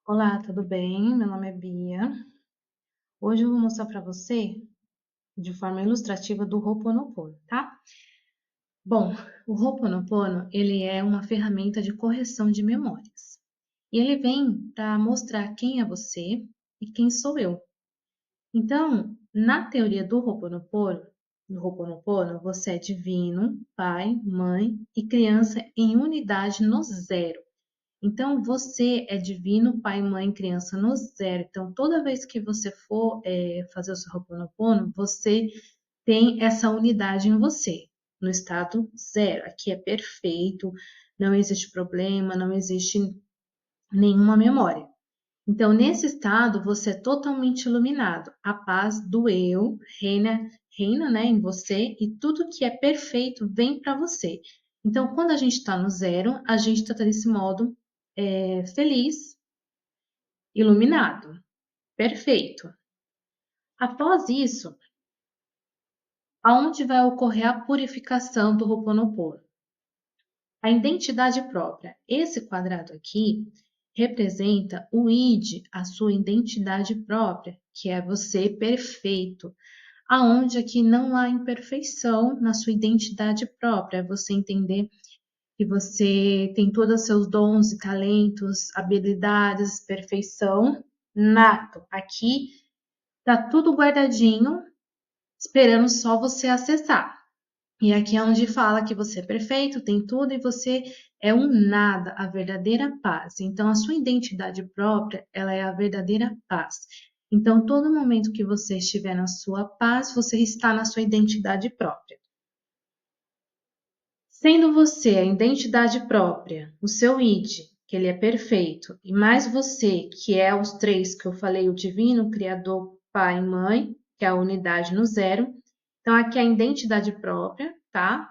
Olá, tudo bem? Meu nome é Bia. Hoje eu vou mostrar para você, de forma ilustrativa, do Ho'oponopono, tá? Bom, o Ho'oponopono, ele é uma ferramenta de correção de memórias. E ele vem para mostrar quem é você e quem sou eu. Então, na teoria do Ho'oponopono, você é divino, pai, mãe e criança em unidade no zero. Então, você é divino, pai, mãe, criança no zero. Então, toda vez que você for fazer o seu Ho'oponopono, você tem essa unidade em você, no estado zero. Aqui é perfeito, não existe problema, não existe nenhuma memória. Então, nesse estado, você é totalmente iluminado. A paz do eu reina, né, em você e tudo que é perfeito vem para você. Então, quando a gente está no zero, a gente está desse modo feliz, iluminado, perfeito. Após isso, aonde vai ocorrer a purificação do Ho'oponopono? A identidade própria. Esse quadrado aqui representa o id, a sua identidade própria, que é você perfeito. Aonde aqui não há imperfeição na sua identidade própria, é você entender que você tem todos os seus dons e talentos, habilidades, perfeição nato. Aqui tá tudo guardadinho, esperando só você acessar. E aqui é onde fala que você é perfeito, tem tudo e você é um nada, a verdadeira paz. Então, a sua identidade própria, ela é a verdadeira paz. Então, todo momento que você estiver na sua paz, você está na sua identidade própria. Sendo você a identidade própria, o seu id, que ele é perfeito, e mais você, que é os três que eu falei, o divino, o criador, pai e mãe, que é a unidade no zero. Então, aqui é a identidade própria, tá?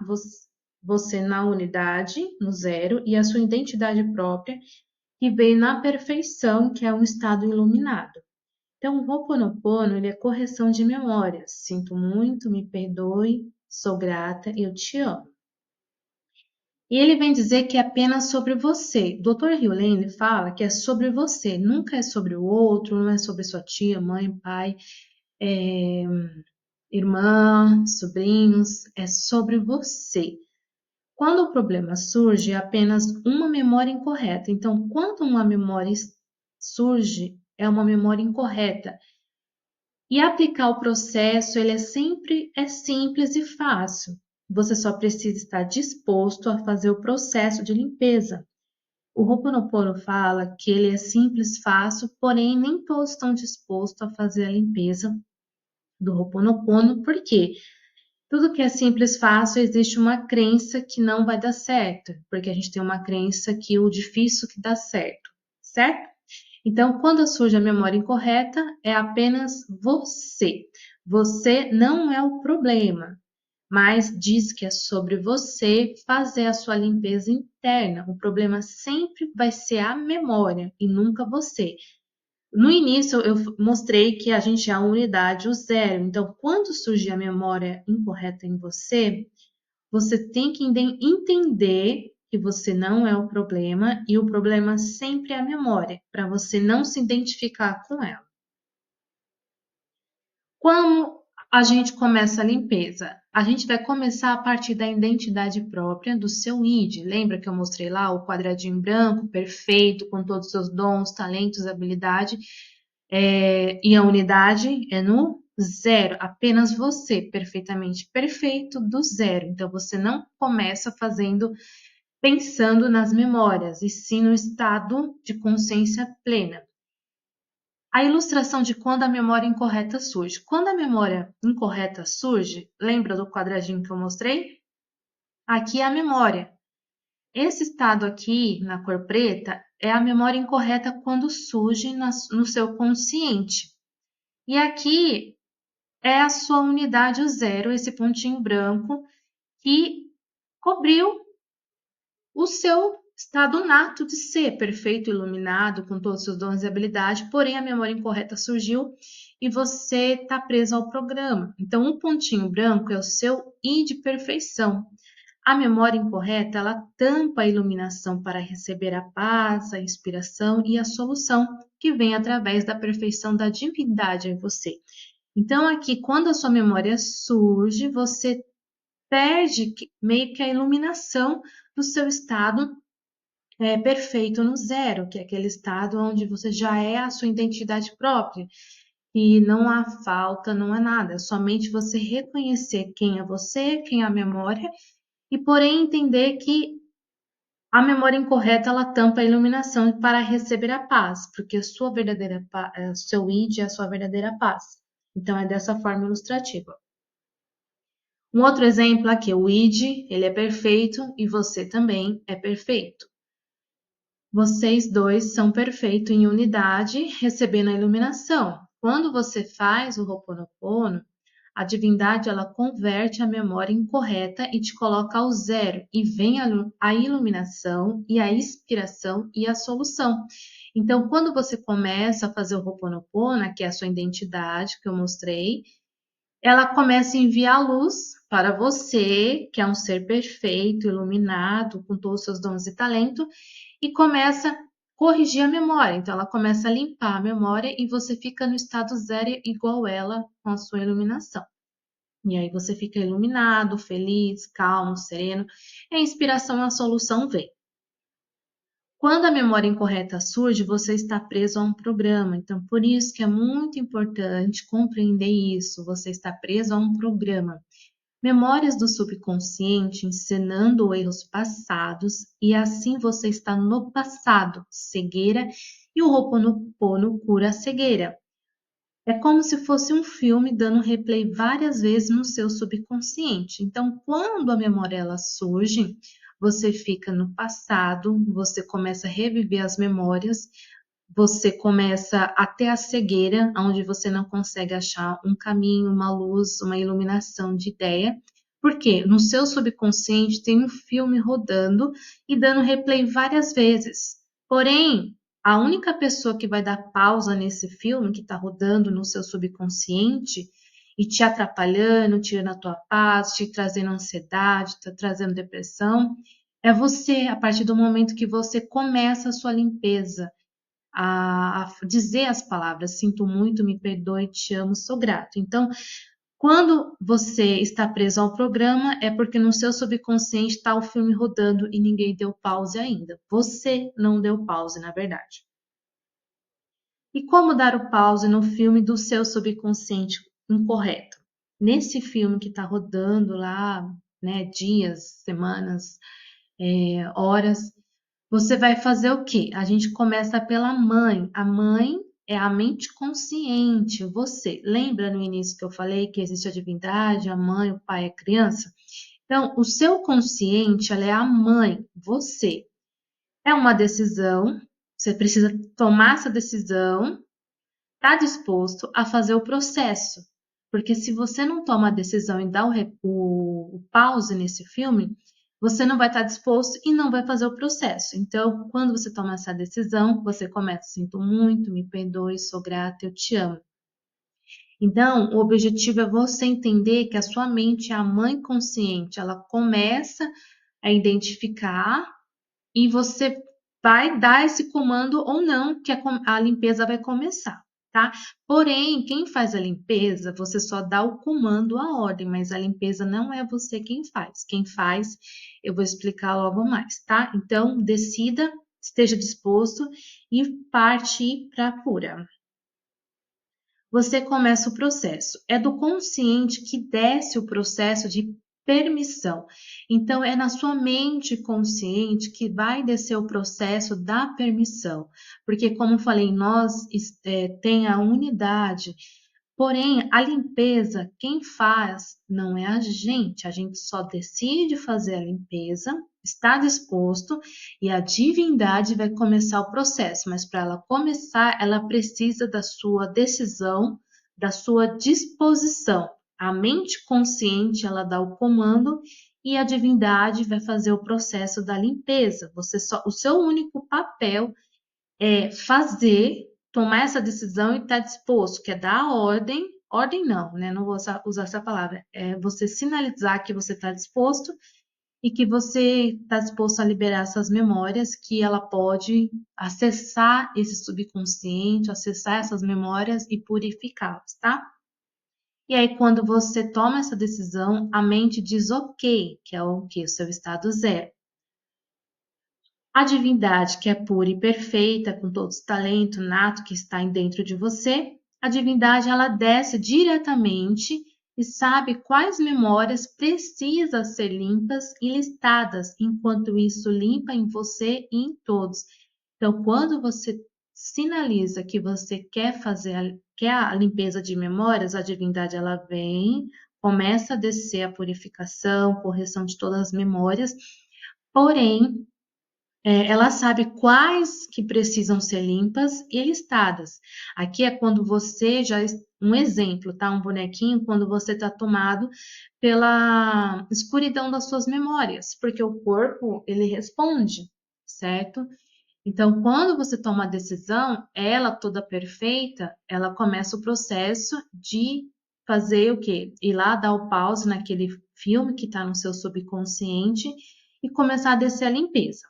Você na unidade, no zero, e a sua identidade própria, que veio na perfeição, que é um estado iluminado. Então, o Ho'oponopono, ele é correção de memórias. Sinto muito, me perdoe, sou grata, eu te amo. E ele vem dizer que é apenas sobre você. Dr. Hugh fala que é sobre você, nunca é sobre o outro, não é sobre sua tia, mãe, pai, irmã, sobrinhos, é sobre você. Quando o problema surge, é apenas uma memória incorreta. Então, quando uma memória surge, é uma memória incorreta. E aplicar o processo, ele é simples e fácil. Você só precisa estar disposto a fazer o processo de limpeza. O Ho'oponopono fala que ele é simples, fácil, porém nem todos estão dispostos a fazer a limpeza do Ho'oponopono, por quê? Tudo que é simples, fácil, existe uma crença que não vai dar certo, porque a gente tem uma crença que o difícil que dá certo, certo? Então, quando surge a memória incorreta, é apenas você. Você não é o problema, mas diz que é sobre você fazer a sua limpeza interna. O problema sempre vai ser a memória e nunca você. No início, eu mostrei que a gente é a unidade, o zero. Então, quando surgir a memória incorreta em você, você tem que entender que você não é o problema e o problema sempre é a memória, para você não se identificar com ela. Como a gente começa a limpeza? A gente vai começar a partir da identidade própria do seu id. Lembra que eu mostrei lá o quadradinho branco, perfeito, com todos os seus dons, talentos, habilidade, e a unidade é no zero, apenas você, perfeitamente perfeito do zero. Então você não começa pensando nas memórias, e sim no estado de consciência plena. A ilustração de quando a memória incorreta surge. Quando a memória incorreta surge, lembra do quadradinho que eu mostrei? Aqui é a memória. Esse estado aqui, na cor preta, é a memória incorreta quando surge no seu consciente. E aqui é a sua unidade, o zero, esse pontinho branco, que cobriu o seu estado nato de ser perfeito, iluminado, com todos os seus dons e habilidades, porém a memória incorreta surgiu e você está preso ao programa. Então, o pontinho branco é o seu I de perfeição. A memória incorreta, ela tampa a iluminação para receber a paz, a inspiração e a solução que vem através da perfeição da divindade em você. Então, aqui, quando a sua memória surge, você perde meio que a iluminação do seu estado perfeito no zero, que é aquele estado onde você já é a sua identidade própria. E não há falta, não há nada, é somente você reconhecer quem é você, quem é a memória, e porém entender que a memória incorreta ela tampa a iluminação para receber a paz, porque a sua verdadeira paz, seu id é a sua verdadeira paz. Então é dessa forma ilustrativa. Um outro exemplo aqui, o id, ele é perfeito e você também é perfeito. Vocês dois são perfeitos em unidade, recebendo a iluminação. Quando você faz o Ho'oponopono, a divindade ela converte a memória incorreta e te coloca ao zero, e vem a iluminação e a inspiração e a solução. Então, quando você começa a fazer o Ho'oponopono, que é a sua identidade que eu mostrei, ela começa a enviar luz para você, que é um ser perfeito, iluminado, com todos os seus dons e talentos, e começa a corrigir a memória. Então, ela começa a limpar a memória e você fica no estado zero igual ela com a sua iluminação. E aí você fica iluminado, feliz, calmo, sereno. E a inspiração e a solução vem. Quando a memória incorreta surge, você está preso a um programa. Então, por isso que é muito importante compreender isso. Você está preso a um programa. Memórias do subconsciente encenando erros passados e assim você está no passado, cegueira, e o Ho'oponopono cura a cegueira. É como se fosse um filme dando replay várias vezes no seu subconsciente. Então, quando a memória ela surge, você fica no passado, você começa a reviver as memórias, você começa a ter a cegueira, onde você não consegue achar um caminho, uma luz, uma iluminação de ideia. Porque no seu subconsciente tem um filme rodando e dando replay várias vezes. Porém, a única pessoa que vai dar pausa nesse filme que está rodando no seu subconsciente e te atrapalhando, tirando a tua paz, te trazendo ansiedade, te trazendo depressão, é você, a partir do momento que você começa a sua limpeza, a dizer as palavras sinto muito, me perdoe, te amo, sou grato. Então, quando você está preso ao programa, é porque no seu subconsciente está o filme rodando e ninguém deu pause ainda. Você não deu pause, na verdade. E como dar o pause no filme do seu subconsciente incorreto? Nesse filme que está rodando lá, né, dias, semanas, horas, você vai fazer o quê? A gente começa pela mãe. A mãe é a mente consciente, você. Lembra no início que eu falei que existe a divindade, a mãe, o pai, a criança? Então, o seu consciente, ela é a mãe, você. É uma decisão, você precisa tomar essa decisão, está disposto a fazer o processo. Porque se você não toma a decisão e dá o pause nesse filme, você não vai estar disposto e não vai fazer o processo. Então, quando você toma essa decisão, você começa, sinto muito, me perdoe, sou grata, eu te amo. Então, o objetivo é você entender que a sua mente é a mãe consciente, ela começa a identificar e você vai dar esse comando ou não, que a limpeza vai começar, tá? Porém, quem faz a limpeza, você só dá o comando, a ordem, mas a limpeza não é você quem faz. Quem faz, eu vou explicar logo mais, tá? Então, decida, esteja disposto e parte para a cura. Você começa o processo. É do consciente que desce o processo de permissão. Então, é na sua mente consciente que vai descer o processo da permissão. Porque, como falei, nós tem a unidade. Porém, a limpeza, quem faz não é a gente só decide fazer a limpeza, está disposto e a divindade vai começar o processo, mas para ela começar, ela precisa da sua decisão, da sua disposição. A mente consciente, ela dá o comando e a divindade vai fazer o processo da limpeza. O seu único papel fazer, tomar essa decisão e estar disposto, que é dar a ordem não, né? Não vou usar essa palavra. É você sinalizar que você está disposto e que você está disposto a liberar essas memórias, que ela pode acessar esse subconsciente, acessar essas memórias e purificá-las, tá? E aí, quando você toma essa decisão, a mente diz ok, que é o que? O seu estado zero. A divindade que é pura e perfeita, com todo o talento nato que está dentro de você, a divindade ela desce diretamente e sabe quais memórias precisam ser limpas e listadas, enquanto isso limpa em você e em todos. Então, quando você sinaliza que você quer a limpeza de memórias, a divindade ela vem, começa a descer a purificação, correção de todas as memórias, porém ela sabe quais que precisam ser limpas e listadas. Aqui é quando você já. Um exemplo, tá? Um bonequinho, quando você está tomado pela escuridão das suas memórias, porque o corpo ele responde, certo? Então, quando você toma a decisão, ela toda perfeita, ela começa o processo de fazer o quê? Ir lá dar o pause naquele filme que está no seu subconsciente e começar a descer a limpeza.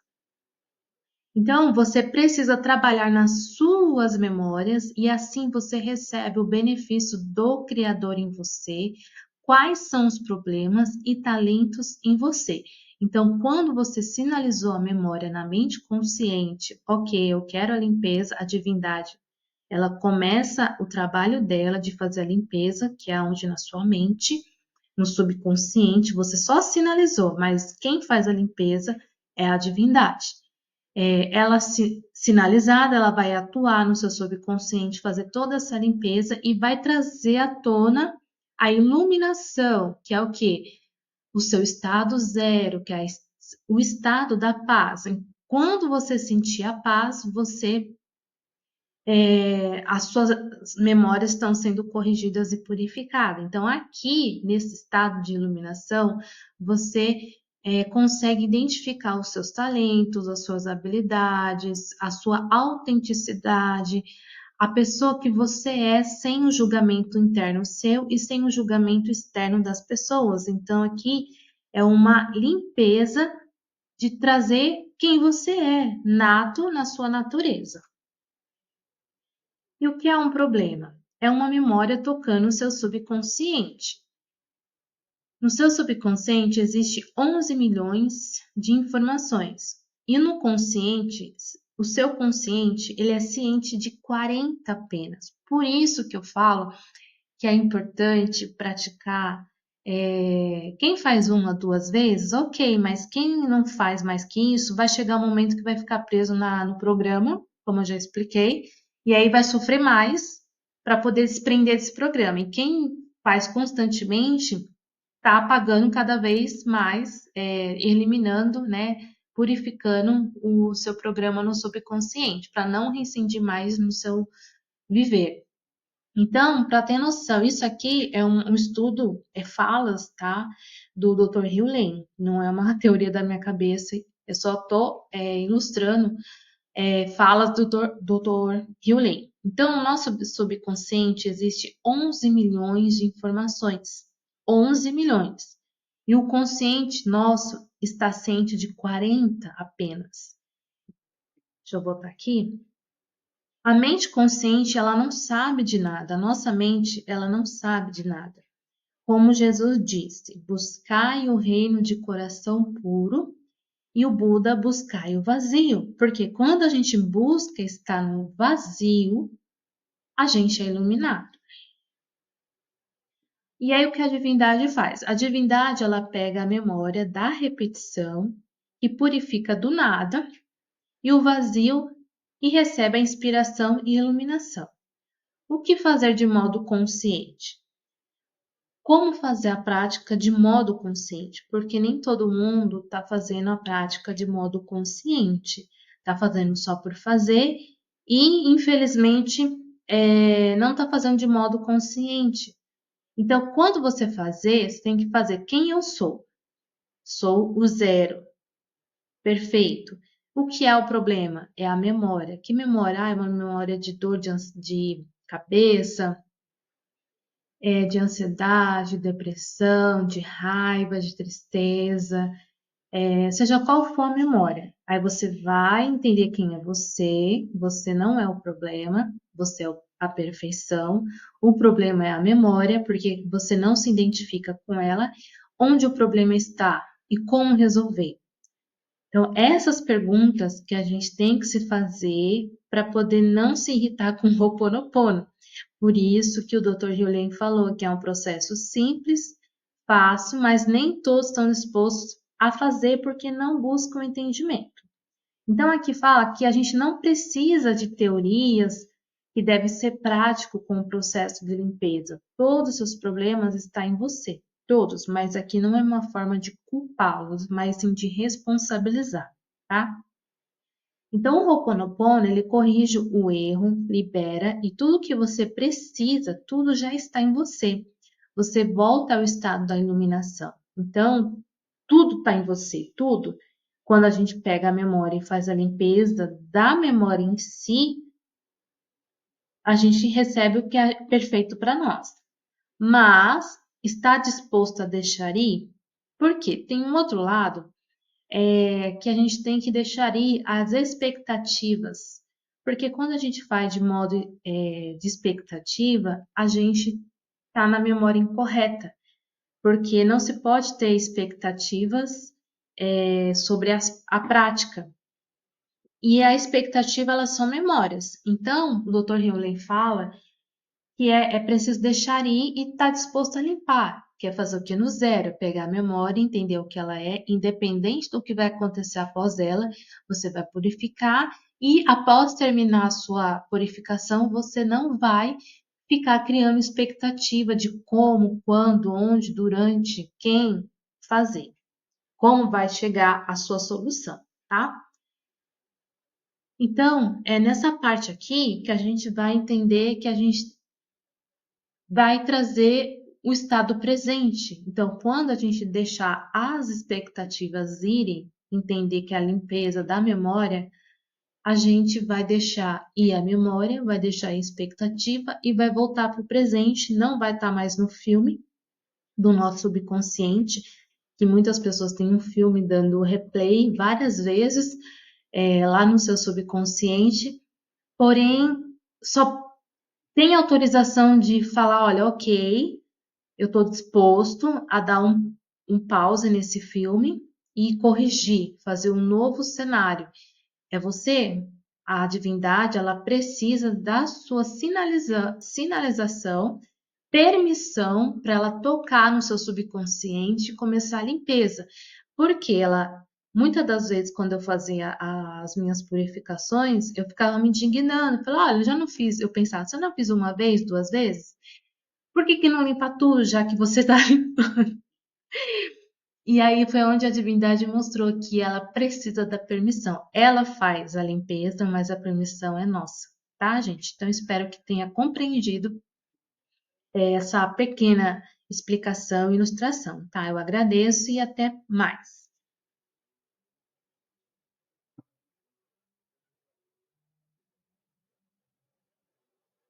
Então, você precisa trabalhar nas suas memórias e assim você recebe o benefício do Criador em você, quais são os problemas e talentos em você. Então, quando você sinalizou a memória na mente consciente, ok, eu quero a limpeza, a divindade, ela começa o trabalho dela de fazer a limpeza, que é onde na sua mente, no subconsciente, você só sinalizou, mas quem faz a limpeza é a divindade. Ela sinalizada, ela vai atuar no seu subconsciente, fazer toda essa limpeza e vai trazer à tona a iluminação, que é o quê? O seu estado zero, que é o estado da paz. Quando você sentir a paz, as suas memórias estão sendo corrigidas e purificadas. Então, aqui, nesse estado de iluminação, você consegue identificar os seus talentos, as suas habilidades, a sua autenticidade, a pessoa que você é sem o julgamento interno seu e sem o julgamento externo das pessoas. Então, aqui é uma limpeza de trazer quem você é, nato na sua natureza. E o que é um problema? É uma memória tocando o seu subconsciente. No seu subconsciente existe 11 milhões de informações. E no consciente, o seu consciente, ele é ciente de 40 apenas. Por isso que eu falo que é importante praticar. Quem faz uma, duas vezes, ok, mas quem não faz mais que isso, vai chegar um momento que vai ficar preso no programa, como eu já expliquei, e aí vai sofrer mais para poder se prender desse programa. E quem faz constantemente está apagando cada vez mais, eliminando, né, purificando o seu programa no subconsciente, para não reincidir mais no seu viver. Então, para ter noção, isso aqui é um estudo, falas, tá? Do Dr. Hugh Lane, não é uma teoria da minha cabeça, eu só estou ilustrando falas do Dr. Hugh Lane. Então, no nosso subconsciente existe 11 milhões de informações, 11 milhões. E o consciente nosso está ciente de 40 apenas. Deixa eu botar aqui. A mente consciente, ela não sabe de nada. A nossa mente, ela não sabe de nada. Como Jesus disse, buscai o reino de coração puro e o Buda buscai o vazio. Porque quando a gente busca estar no vazio, a gente é iluminado. E aí o que a divindade faz? A divindade, ela pega a memória da repetição e purifica do nada e o vazio e recebe a inspiração e iluminação. O que fazer de modo consciente? Como fazer a prática de modo consciente? Porque nem todo mundo está fazendo a prática de modo consciente, está fazendo só por fazer e, infelizmente, não está fazendo de modo consciente. Então, quando você fazer, você tem que fazer quem eu sou. Sou o zero. Perfeito. O que é o problema? É a memória. Que memória? É uma memória de dor de cabeça, de ansiedade, depressão, de raiva, de tristeza, seja qual for a memória. Aí você vai entender quem é você não é o problema, você é a perfeição, o problema é a memória, porque você não se identifica com ela, onde o problema está e como resolver. Então, essas perguntas que a gente tem que se fazer para poder não se irritar com o Ho'oponopono. Por isso que o Dr. Hewlett falou que é um processo simples, fácil, mas nem todos estão dispostos a fazer porque não buscam entendimento. Então, aqui fala que a gente não precisa de teorias, que deve ser prático com o processo de limpeza. Todos os seus problemas estão em você, todos, mas aqui não é uma forma de culpá-los, mas sim de responsabilizar, tá? Então, o Ho'oponopono, ele corrige o erro, libera e tudo que você precisa, tudo já está em você. Você volta ao estado da iluminação. Então, tudo está em você, tudo. Quando a gente pega a memória e faz a limpeza da memória em si, a gente recebe o que é perfeito para nós. Mas está disposto a deixar ir? Por quê? Tem um outro lado que a gente tem que deixar ir as expectativas. Porque quando a gente faz de modo de expectativa, a gente está na memória incorreta. Porque não se pode ter expectativas sobre a prática. E a expectativa, elas são memórias. Então, o Dr. Hewlett fala que é preciso deixar ir e estar disposto a limpar. Quer fazer o que no zero? É pegar a memória, entender o que ela é, independente do que vai acontecer após ela, você vai purificar e após terminar a sua purificação, você não vai ficar criando expectativa de como, quando, onde, durante, quem fazer, como vai chegar a sua solução, tá? Então, é nessa parte aqui que a gente vai entender que a gente vai trazer o estado presente. Então, quando a gente deixar as expectativas irem, entender que é a limpeza da memória, a gente vai deixar ir a memória, vai deixar a expectativa e vai voltar para o presente, não vai estar mais no filme do nosso subconsciente, que muitas pessoas têm um filme dando replay várias vezes lá no seu subconsciente, porém só tem autorização de falar, olha, ok, eu estou disposto a dar um pause nesse filme e corrigir, fazer um novo cenário. É você, a divindade, ela precisa da sua sinalização, permissão para ela tocar no seu subconsciente e começar a limpeza. Porque ela, muitas das vezes, quando eu fazia as minhas purificações, eu ficava me indignando, falava, olha, eu já não fiz, eu pensava, se eu não fiz uma vez, duas vezes, por que não limpa tudo, já que você está limpando? E aí foi onde a divindade mostrou que ela precisa da permissão. Ela faz a limpeza, mas a permissão é nossa, tá, gente? Então espero que tenha compreendido essa pequena explicação e ilustração, tá? Eu agradeço e até mais.